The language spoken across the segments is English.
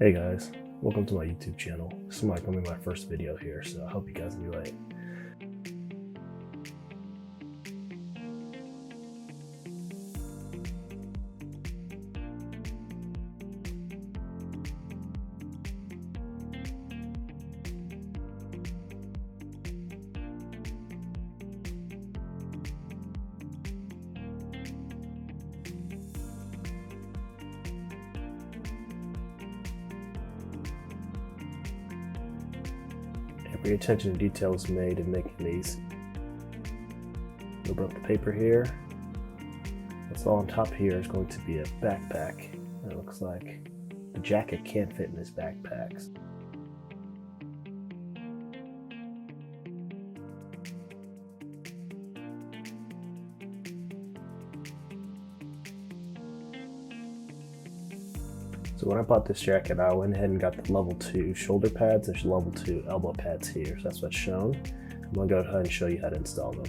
Hey guys, welcome to my YouTube channel. This is going to be my first video here, so I hope you guys enjoy it. Every attention to detail is made in making these. Open up the paper here. What's all on top here is going to be a backpack. It looks like the jacket can't fit in this backpack. So when I bought this jacket, I went ahead and got the level 2 shoulder pads. There's level 2 elbow pads here, so that's what's shown. I'm going to go ahead and show you how to install them.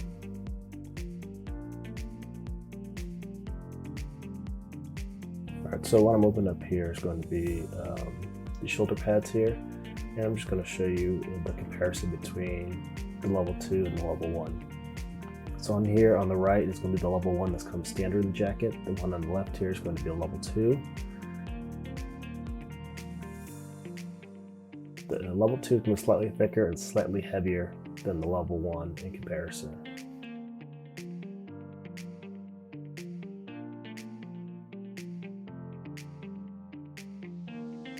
Alright, so what I'm opening up here is going to be the shoulder pads here, and I'm just going to show you the comparison between the level 2 and the level 1. So on here on the right is going to be the level 1 that's comes standard in the jacket. The one on the left here is going to be a level 2. The level 2 is going to be slightly thicker and slightly heavier than the level 1 in comparison.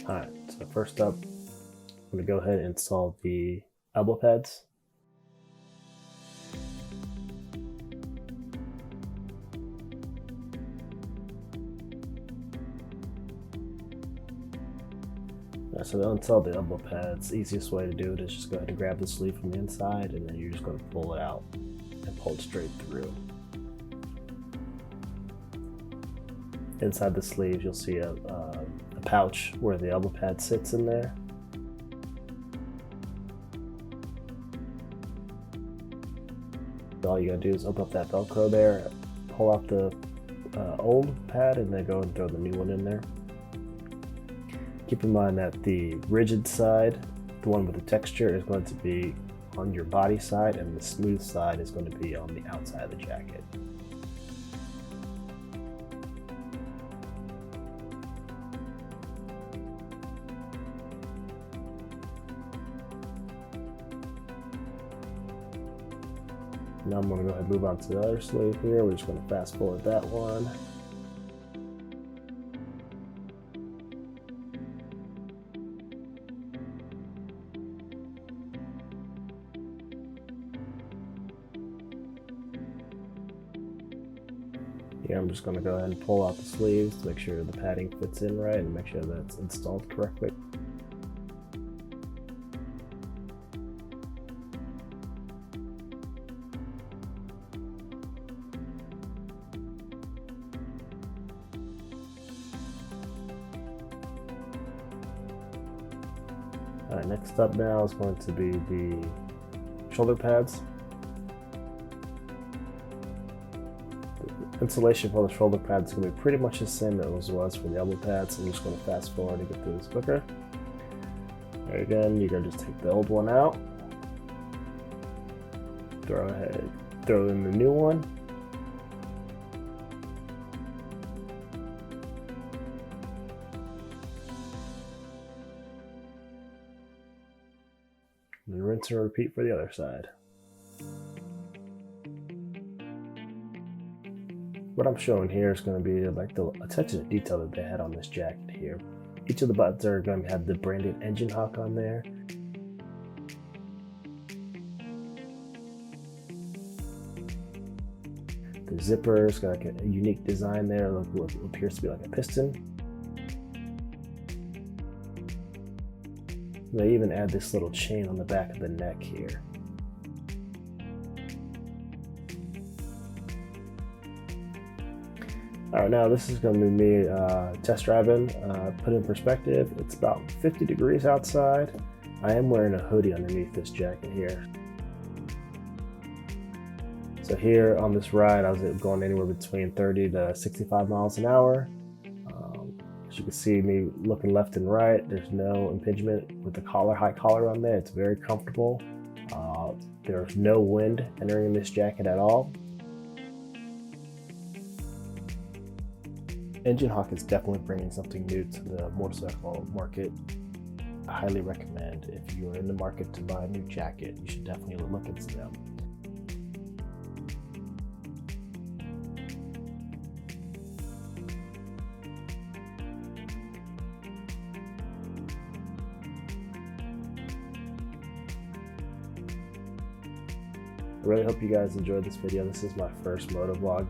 Alright, so first up, I'm going to go ahead and install the elbow pads. So to install the elbow pads, the easiest way to do it is just go ahead and grab the sleeve from the inside, and then you're just going to pull it out and pull it straight through. Inside the sleeves, you'll see a pouch where the elbow pad sits in there. All you gotta do is open up that Velcro there, pull out the old pad, and then go and throw the new one in there. Keep in mind that the rigid side, the one with the texture, is going to be on your body side, and the smooth side is going to be on the outside of the jacket. Now I'm going to go ahead and move on to the other sleeve here. We're just going to fast forward that one. Here I'm just going to go ahead and pull out the sleeves to make sure the padding fits in right and make sure that it's installed correctly. Alright, next up now is going to be the shoulder pads. The insulation for the shoulder pads is going to be pretty much the same as it was for the elbow pads. I'm just going to fast forward to get through this quicker. There again, you're going to just take the old one out, throw in the new one. And rinse and repeat for the other side. What I'm showing here is going to be like the attention to detail that they had on this jacket here. Each of the buttons are going to have the branded Enginehawk on there. The zipper is got like a unique design there, like what appears to be like a piston. They even add this little chain on the back of the neck here. Alright, now this is going to be me test driving. Put in perspective, it's about 50 degrees outside. I am wearing a hoodie underneath this jacket here. So here on this ride, I was going anywhere between 30 to 65 miles an hour. As you can see me looking left and right, there's no impingement with the collar, high collar on there. It's very comfortable. There's no wind entering this jacket at all. Enginehawk is definitely bringing something new to the motorcycle market. I highly recommend, if you're in the market to buy a new jacket, you should definitely look into them. I really hope you guys enjoyed this video. This is my first moto vlog.